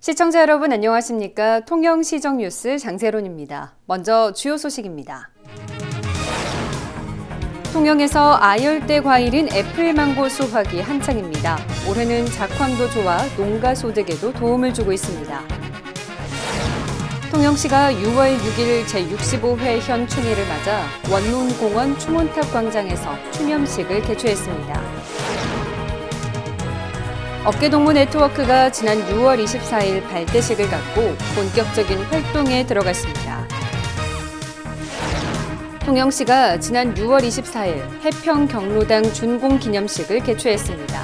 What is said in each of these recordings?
시청자 여러분 안녕하십니까? 통영시정뉴스 장세론입니다. 먼저 주요 소식입니다. 통영에서 아열대 과일인 애플망고 수확이 한창입니다. 올해는 작황도 좋아 농가 소득에도 도움을 주고 있습니다. 통영시가 6월 6일 제65회 현충일을 맞아 원문공원 추몬탑 광장에서 추념식을 개최했습니다. 업계동무 네트워크가 지난 6월 24일 발대식을 갖고 본격적인 활동에 들어갔습니다. 통영시가 지난 6월 24일 해평경로당 준공 기념식을 개최했습니다.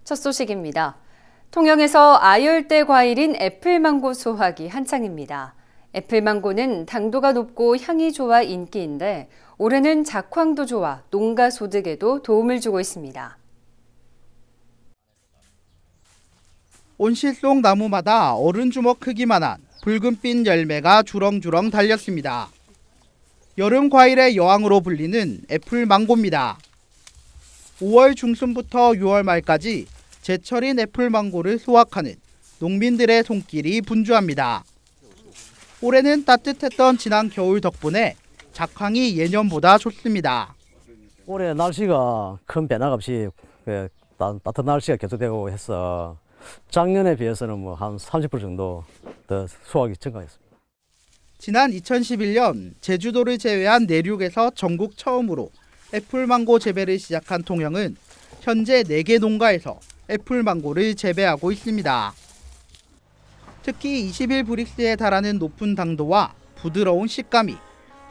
첫 소식입니다. 통영에서 아열대 과일인 애플망고 수확이 한창입니다. 애플망고는 당도가 높고 향이 좋아 인기인데 올해는 작황도 좋아 농가 소득에도 도움을 주고 있습니다. 온실속 나무마다 어른 주먹 크기만한 붉은빛 열매가 주렁주렁 달렸습니다. 여름 과일의 여왕으로 불리는 애플망고입니다. 5월 중순부터 6월 말까지 제철인 애플망고를 수확하는 농민들의 손길이 분주합니다. 올해는 따뜻했던 지난 겨울 덕분에 작황이 예년보다 좋습니다. 올해 날씨가 큰 변화 없이 따뜻한 날씨가 계속되고 해서 작년에 비해서는 한 30% 정도 더 수확이 증가했습니다. 지난 2011년 제주도를 제외한 내륙에서 전국 처음으로 애플망고 재배를 시작한 통영은 현재 4개 농가에서 애플망고를 재배하고 있습니다. 특히 20일 브릭스에 달하는 높은 당도와 부드러운 식감이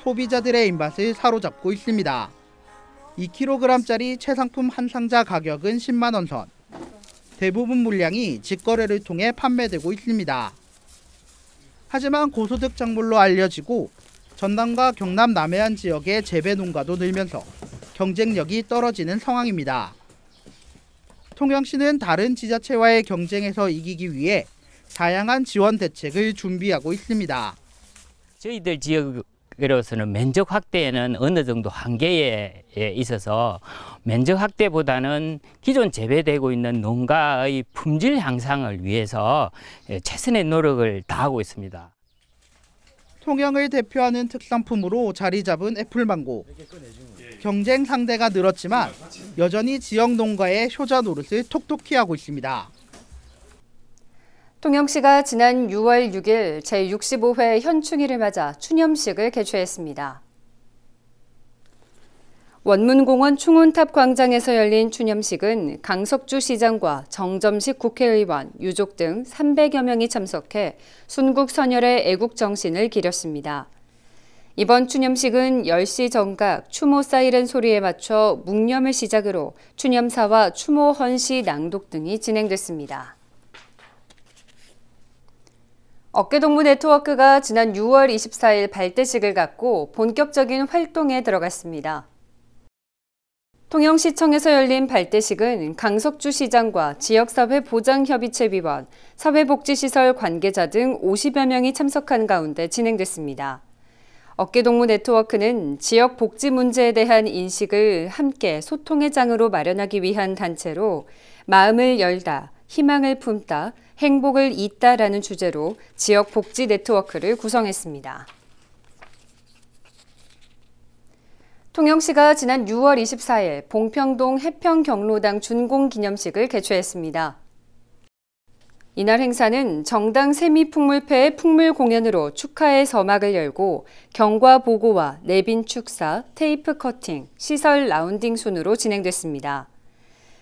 소비자들의 입맛을 사로잡고 있습니다. 2kg짜리 최상품 한 상자 가격은 10만 원 선. 대부분 물량이 직거래를 통해 판매되고 있습니다. 하지만 고소득 작물로 알려지고 전남과 경남 남해안 지역의 재배 농가도 늘면서 경쟁력이 떨어지는 상황입니다. 통영시는 다른 지자체와의 경쟁에서 이기기 위해 다양한 지원 대책을 준비하고 있습니다. 저희들 지역으로서는 면적 확대에는 어느 정도 한계에 있어서 면적 확대보다는 기존 재배되고 있는 농가의 품질 향상을 위해서 최선의 노력을 다하고 있습니다. 통영을 대표하는 특산품으로 자리 잡은 애플망고. 경쟁 상대가 늘었지만 여전히 지역 농가의 효자 노릇을 톡톡히 하고 있습니다. 통영시가 지난 6월 6일 제65회 현충일을 맞아 추념식을 개최했습니다. 원문공원 충운탑 광장에서 열린 추념식은 강석주 시장과 정점식 국회의원, 유족 등 300여 명이 참석해 순국 선열의 애국 정신을 기렸습니다. 이번 추념식은 10시 정각 추모 사이렌 소리에 맞춰 묵념을 시작으로 추념사와 추모 헌시 낭독 등이 진행됐습니다. 업계동무 네트워크가 지난 6월 24일 발대식을 갖고 본격적인 활동에 들어갔습니다. 통영시청에서 열린 발대식은 강석주 시장과 지역사회 보장협의체 위원, 사회복지시설 관계자 등 50여 명이 참석한 가운데 진행됐습니다. 업계동무 네트워크는 지역 복지 문제에 대한 인식을 함께 소통의 장으로 마련하기 위한 단체로 마음을 열다, 희망을 품다, 행복을 잇다라는 주제로 지역 복지 네트워크를 구성했습니다. 통영시가 지난 6월 24일 봉평동 해평경로당 준공 기념식을 개최했습니다. 이날 행사는 정당 세미풍물패의 풍물 공연으로 축하의 서막을 열고 경과 보고와 내빈 축사, 테이프 커팅, 시설 라운딩 순으로 진행됐습니다.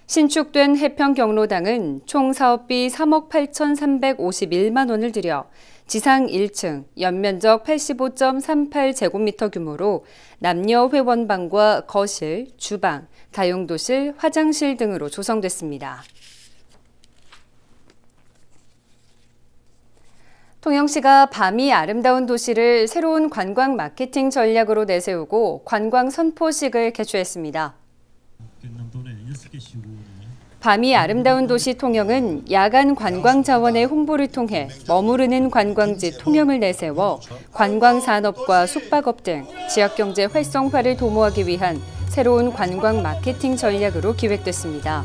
신축된 해평경로당은 총 사업비 3억 8,351만 원을 들여 지상 1층, 연면적 85.38제곱미터 규모로 남녀 회원방과 거실, 주방, 다용도실, 화장실 등으로 조성됐습니다. 통영시가 밤이 아름다운 도시를 새로운 관광 마케팅 전략으로 내세우고 관광 선포식을 개최했습니다. 밤이 아름다운 도시 통영은 야간 관광 자원의 홍보를 통해 머무르는 관광지 통영을 내세워 관광 산업과 숙박업 등 지역 경제 활성화를 도모하기 위한 새로운 관광 마케팅 전략으로 기획됐습니다.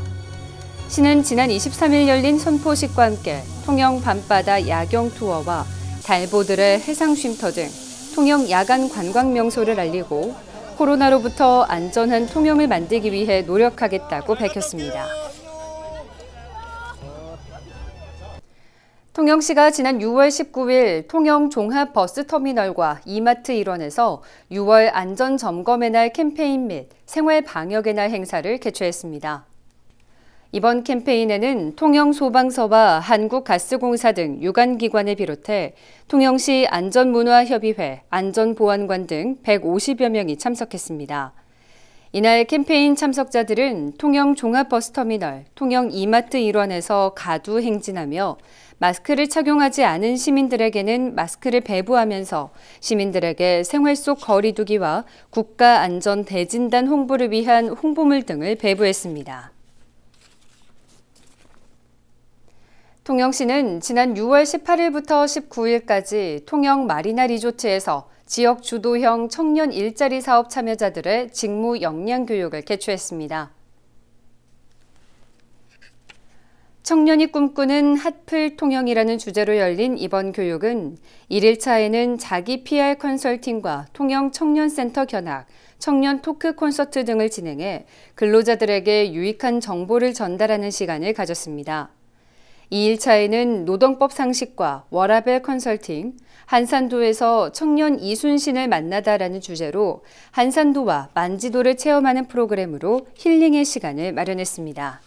시는 지난 23일 열린 선포식과 함께 통영 밤바다 야경 투어와 달보들의 해상 쉼터 등 통영 야간 관광 명소를 알리고 코로나로부터 안전한 통영을 만들기 위해 노력하겠다고 밝혔습니다. 통영시가 지난 6월 19일 통영 종합버스터미널과 이마트 일원에서 6월 안전점검의 날 캠페인 및 생활방역의 날 행사를 개최했습니다. 이번 캠페인에는 통영소방서와 한국가스공사 등 유관기관을 비롯해 통영시 안전문화협의회, 안전보안관 등 150여 명이 참석했습니다. 이날 캠페인 참석자들은 통영 종합버스터미널, 통영 이마트 일원에서 가두 행진하며 마스크를 착용하지 않은 시민들에게는 마스크를 배부하면서 시민들에게 생활 속 거리 두기와 국가 안전 대진단 홍보를 위한 홍보물 등을 배부했습니다. 통영시는 지난 6월 18일부터 19일까지 통영 마리나 리조트에서 지역 주도형 청년 일자리 사업 참여자들의 직무 역량 교육을 개최했습니다. 청년이 꿈꾸는 핫플 통영이라는 주제로 열린 이번 교육은 1일차에는 자기 PR 컨설팅과 통영 청년센터 견학, 청년 토크 콘서트 등을 진행해 근로자들에게 유익한 정보를 전달하는 시간을 가졌습니다. 2일차에는 노동법 상식과 워라밸 컨설팅, 한산도에서 청년 이순신을 만나다라는 주제로 한산도와 만지도를 체험하는 프로그램으로 힐링의 시간을 마련했습니다.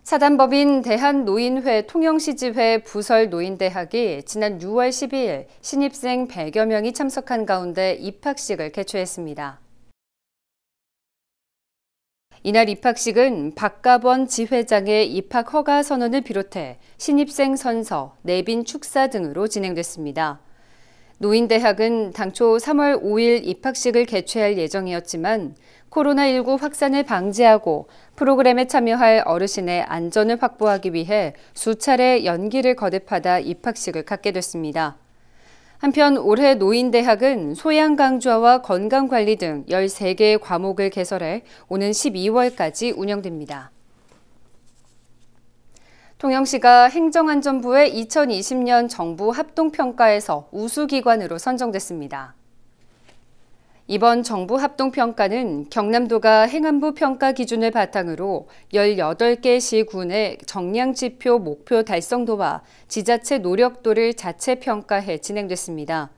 사단법인 대한노인회 통영시지회 부설노인대학이 지난 6월 12일 신입생 100여 명이 참석한 가운데 입학식을 개최했습니다. 이날 입학식은 박가번 지회장의 입학 허가 선언을 비롯해 신입생 선서, 내빈 축사 등으로 진행됐습니다. 노인대학은 당초 3월 5일 입학식을 개최할 예정이었지만 코로나19 확산을 방지하고 프로그램에 참여할 어르신의 안전을 확보하기 위해 수차례 연기를 거듭하다 입학식을 갖게 됐습니다. 한편 올해 노인대학은 소양 강좌와 건강관리 등 13개의 과목을 개설해 오는 12월까지 운영됩니다. 통영시가 행정안전부의 2020년 정부 합동평가에서 우수기관으로 선정됐습니다. 이번 정부 합동평가는 경남도가 행안부 평가 기준을 바탕으로 18개 시군의 정량지표 목표 달성도와 지자체 노력도를 자체 평가해 진행됐습니다.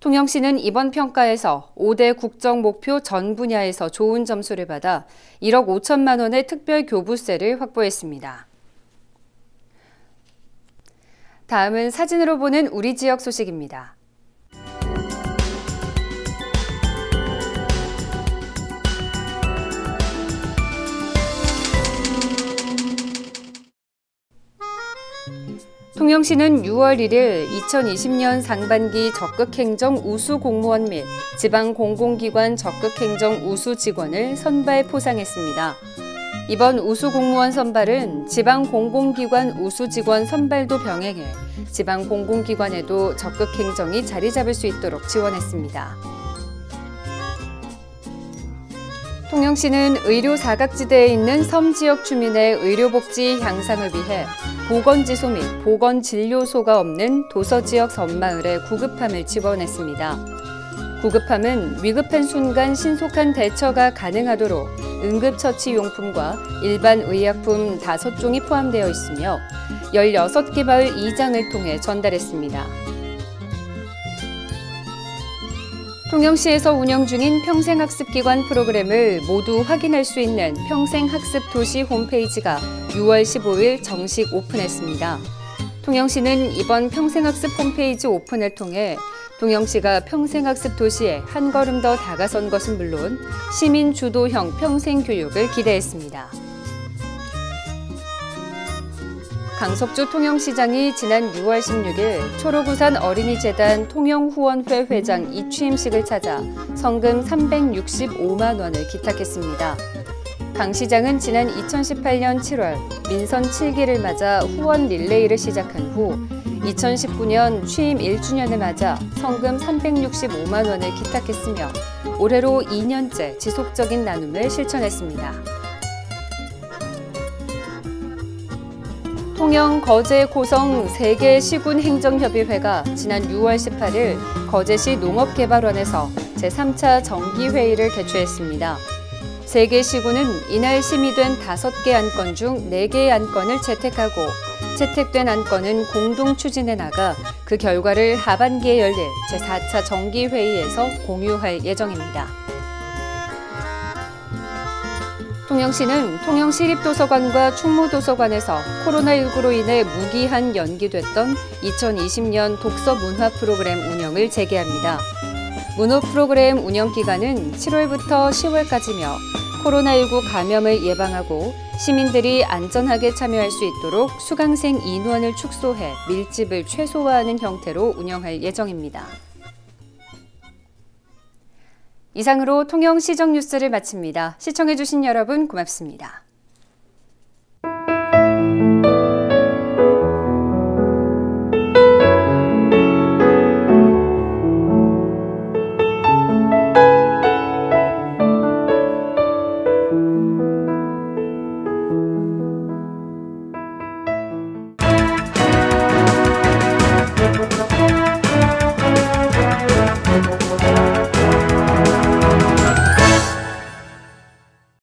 통영시는 이번 평가에서 5대 국정목표 전 분야에서 좋은 점수를 받아 1억 5천만 원의 특별 교부세를 확보했습니다. 다음은 사진으로 보는 우리 지역 소식입니다. 통영시는 6월 1일 2020년 상반기 적극행정 우수 공무원 및 지방공공기관 적극행정 우수 직원을 선발 포상했습니다. 이번 우수 공무원 선발은 지방공공기관 우수 직원 선발도 병행해 지방공공기관에도 적극행정이 자리 잡을 수 있도록 지원했습니다. 통영시는 의료 사각지대에 있는 섬 지역 주민의 의료복지 향상을 위해 보건지소 및 보건진료소가 없는 도서지역 섬마을에 구급함을 지원했습니다. 구급함은 위급한 순간 신속한 대처가 가능하도록 응급처치용품과 일반 의약품 5종이 포함되어 있으며 16개 마을 2장을 통해 전달했습니다. 통영시에서 운영 중인 평생학습기관 프로그램을 모두 확인할 수 있는 평생학습도시 홈페이지가 6월 15일 정식 오픈했습니다. 통영시는 이번 평생학습 홈페이지 오픈을 통해 통영시가 평생학습 도시에 한 걸음 더 다가선 것은 물론 시민 주도형 평생교육을 기대했습니다. 강석주 통영시장이 지난 6월 16일 초록우산 어린이재단 통영후원회 회장 이취임식을 찾아 성금 365만 원을 기탁했습니다. 강 시장은 지난 2018년 7월 민선 7기를 맞아 후원 릴레이를 시작한 후 2019년 취임 1주년을 맞아 성금 365만 원을 기탁했으며 올해로 2년째 지속적인 나눔을 실천했습니다. 통영, 거제, 고성 3개 시군 행정협의회가 지난 6월 18일 거제시 농업개발원에서 제3차 정기회의를 개최했습니다. 3개 시군은 이날 심의된 5개 안건 중 4개의 안건을 채택하고 채택된 안건은 공동 추진해 나가 그 결과를 하반기에 열릴 제4차 정기회의에서 공유할 예정입니다. 통영시는 통영시립도서관과 충무도서관에서 코로나19로 인해 무기한 연기됐던 2020년 독서문화 프로그램 운영을 재개합니다. 문호 프로그램 운영 기간은 7월부터 10월까지며 코로나19 감염을 예방하고 시민들이 안전하게 참여할 수 있도록 수강생 인원을 축소해 밀집을 최소화하는 형태로 운영할 예정입니다. 이상으로 통영시정 뉴스를 마칩니다. 시청해주신 여러분 고맙습니다.